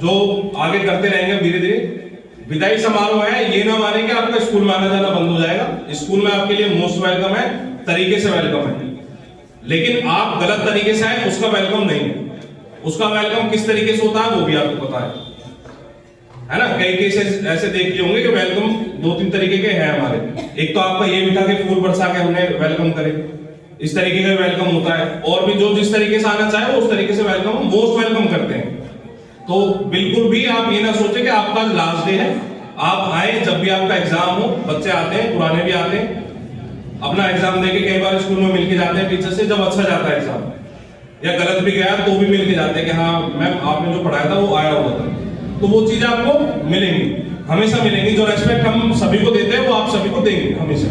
जो आगे करते रहेंगे धीरे धीरे। विदाई समारोह है, ये ना माने कि आपका स्कूल में आना जाना बंद हो जाएगा। स्कूल में आपके लिए मोस्ट वेलकम है, तरीके से वेलकम है, लेकिन आप गलत तरीके से आए उसका वेलकम नहीं है। उसका वेलकम किस तरीके से होता है वो भी आपको पता है ना। कई केसेस ऐसे देख लिए होंगे कि वेलकम 2-3 तरीके के हैं हमारे। एक तो आपका ये भी था कि फूल बरसा के हमने वेलकम करे, इस तरीके का वेलकम होता है। और भी जो जिस तरीके से आना चाहे वो उस तरीके से वेलकम, मोस्ट वेलकम करते हैं। तो बिल्कुल भी आप ये ना सोचे कि आपका लास्ट डे है, आप आए जब भी आपका एग्जाम हो। बच्चे आते हैं, पुराने भी आते हैं, अपना एग्जाम देके कई बार स्कूल में मिलके जाते हैं टीचर से। जब अच्छा जाता है एग्जाम या गलत भी गया तो भी मिलके जाते हैं कि हाँ मैम आपने जो पढ़ाया था वो आया हुआ था। तो वो चीजें आपको मिलेंगी, हमेशा मिलेंगी। जो रेस्पेक्ट हम सभी को देते हैं वो आप सभी को देंगे हमेशा,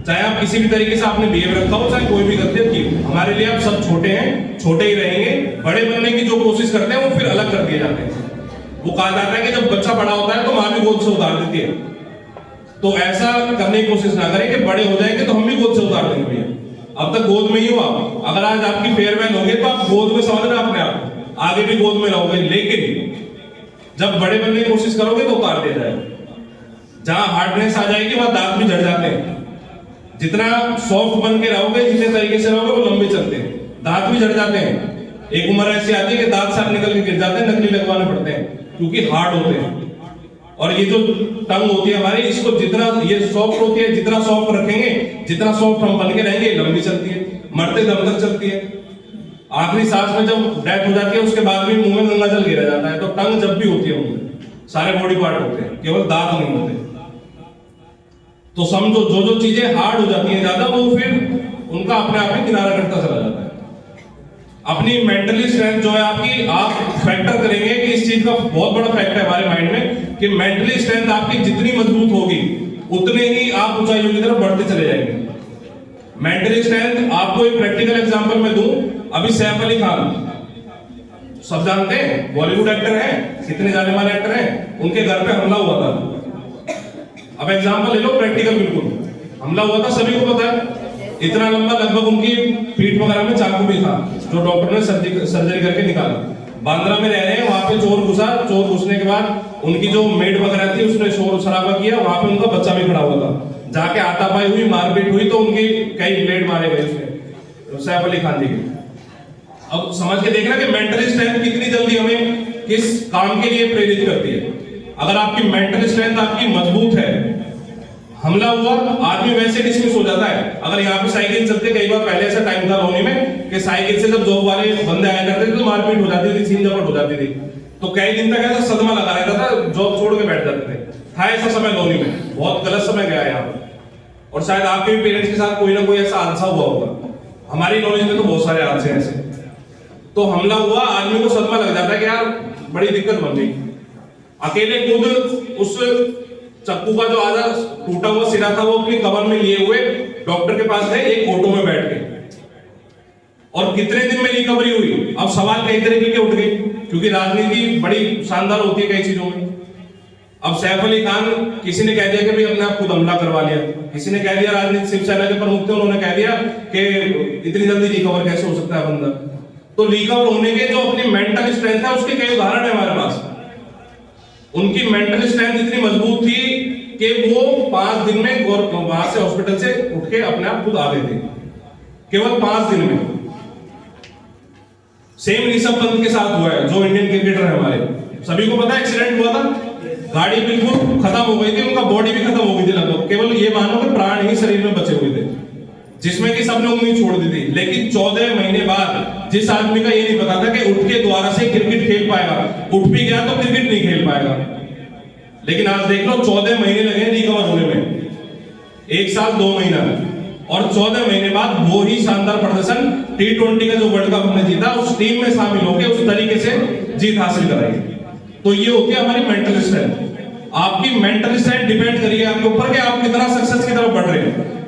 चाहे आप किसी भी तरीके से आपने बिहेव रखा हो, चाहे कोई भी गलती की। हमारे लिए आप सब छोटे हैं, छोटे ही रहेंगे। बड़े बनने की जो कोशिश करते हैं वो फिर अलग कर दिए जाते हैं। वो कहा जाता है कि जब बच्चा बड़ा होता है तो माँ भी गोद से उतार देती है। तो ऐसा करने की कोशिश ना करें कि बड़े हो जाएंगे तो हम भी गोद से उतार देंगे भैया। अब तक गोद में ही हो आप। अगर आज आपकी फेयरवेल होगी तो आप गोद में समझ रहे अपने आप, आगे भी गोद में रहोगे। लेकिन जब बड़े बनने की कोशिश करोगे तो उतार दिया जाएगा। जहां हार्डनेस आ जाएगी वहां दांत भी झड़ जाते हैं। जितना सॉफ्ट बन के रहोगे, जितने तरीके से रहोगे वो लंबे चलते हैं, दांत भी झड़ जाते हैं। एक उम्र ऐसी आती है कि दांत साफ निकल के गिर जाते हैं, नकली लगवाने पड़ते हैं क्योंकि हार्ड होते हैं। और ये जो टंग होती है हमारी, इसको जितना ये सॉफ्ट होती है, जितना सॉफ्ट रखेंगे, जितना सॉफ्ट हम बन के रहेंगे, लंबी चलती है, मरते दम तक चलती है। आखिरी सांस में जब डेथ हो जाती है उसके बाद भी मुंह में गंगा जल गिरा जाता है। तो टंग जब भी होती है मुंह में, सारे बॉडी पार्ट होते हैं, केवल दांत नहीं होते। तो समझो जो जो चीजें हार्ड हो जाती हैं ज्यादा, वो फिर उनका अपने आप में किनारा करता चला जाता है। अपनी मेंटली स्ट्रेंथ जो है आपकी, आप फैक्टर करेंगे कि इस चीज का बहुत बड़ा फैक्टर है हमारे माइंड में कि मेंटली स्ट्रेंथ आपकी जितनी मजबूत होगी उतने ही आप ऊंचाइयों की तरफ बढ़ते चले जाएंगे। मेंटली स्ट्रेंथ, आपको एक प्रैक्टिकल एग्जांपल मैं दूं। अभी सैफ अली खान सब जानते हैं, बॉलीवुड एक्टर हैं, कितने जाने माने एक्टर हैं। उनके घर पे हमला हुआ था। अब एग्जांपल ले लो प्रैक्टिकल, बिल्कुल हमला हुआ था, सभी को पता है। इतना लंबा, लगभग उनकी पीठ वगैरह में चाकू भी था जो डॉक्टर ने सर्जरी करके निकाला। बांद्रा में रह रहे हैं, वहां पे चोर घुसा। चोर घुसने के बाद उनकी जो मेड वगैरह थी उसने शोर शराबा किया, वहां पे उनका बच्चा भी खड़ा हुआ था। जाके हाथापाई हुई, मारपीट हुई, तो उनकी कई ब्लेड मारे गए उसने, सैफ अली खान जी के। अब समझ के देखना कि मेंटल स्ट्रेंथ कितनी जल्दी हमें किस काम के लिए प्रेरित करती है। अगर आपकी मेंटल स्ट्रेंथ आपकी मजबूत है, हमला हुआ, आदमी वैसे डिसमिस हो जाता है। अगर यहाँ पे साइकिल चलते, कई बार पहले ऐसा टाइम था लोनी में कि साइकिल से जब जॉब वाले बंदे आया करते थे तो मारपीट हो जाती थी, सीन झपट हो जाती थी। तो कई दिन तक ऐसा सदमा लगा रहता था, जॉब छोड़ के बैठ जाते थे। था ऐसा समय लोनी में, बहुत गलत समय गया यहाँ पर। और शायद आपके भी पेरेंट्स के साथ कोई ना कोई ऐसा हादसा हुआ होगा। हमारी नॉलेज में तो बहुत सारे हादसे ऐसे। तो हमला हुआ, आदमी को सदमा लग जाता है कि यार बड़ी दिक्कत बन गई। अकेले खुद उस चक्कू का जो आधा टूटा हुआ सिरा था वो अपनी कमर में लिए हुए डॉक्टर के पास गए, एक ऑटो में बैठ के। और कितने दिन में रिकवरी हुई। अब सवाल कई तरीके के उठ गए क्योंकि राजनीति बड़ी शानदार होती है कई चीजों में। अब सैफ अली खान, किसी ने कह दिया कि भाई हमने आप खुद हमला करवा लिया, किसी ने कह दिया, राजनीति शिवसेना के प्रमुख थे उन्होंने कह दिया कि इतनी जल्दी रिकवर कैसे हो सकता है बंदा। तो रिकवर होने के जो अपनी मेंटल स्ट्रेंथ है उसके कई उदाहरण है हमारे पास। उनकी मेंटल स्ट्रेंथ इतनी मजबूत थी कि वो 5 दिन में वहां से हॉस्पिटल से उठ के अपने आप खुद आ गए थे, केवल 5 दिन में। सेम ऋषभ पंत के साथ हुआ है, जो इंडियन क्रिकेटर है हमारे, सभी को पता है। एक्सीडेंट हुआ था, गाड़ी बिल्कुल खत्म हो गई थी, उनका बॉडी भी खत्म हो गई थी लगभग। केवल ये मानो कि प्राण ही शरीर में बचे हुए थे, जिसमें कि सबने उम्मीद छोड़ दी थी। लेकिन 14 महीने बाद जिस आदमी का ये नहीं पता था कि उठ के दोबारा से क्रिकेट खेल पाएगा, उठ भी गया तो क्रिकेट नहीं खेल पाएगा। लेकिन आज देख लो 14 महीने लगे रिकवर होने में, 1 साल 2 महीना में। और 14 महीने बाद वो ही शानदार प्रदर्शन T20 का जो वर्ल्ड कप हमने जीता, उस टीम में शामिल होकर उस तरीके से जीत हासिल कराई। तो ये होती है हमारी मेंटल स्ट्रेंथ। आपकी मेंटल स्ट्रेंथ डिपेंड करिए आपके ऊपर कि आप कितना सक्सेस की तरफ बढ़ रहे हैं।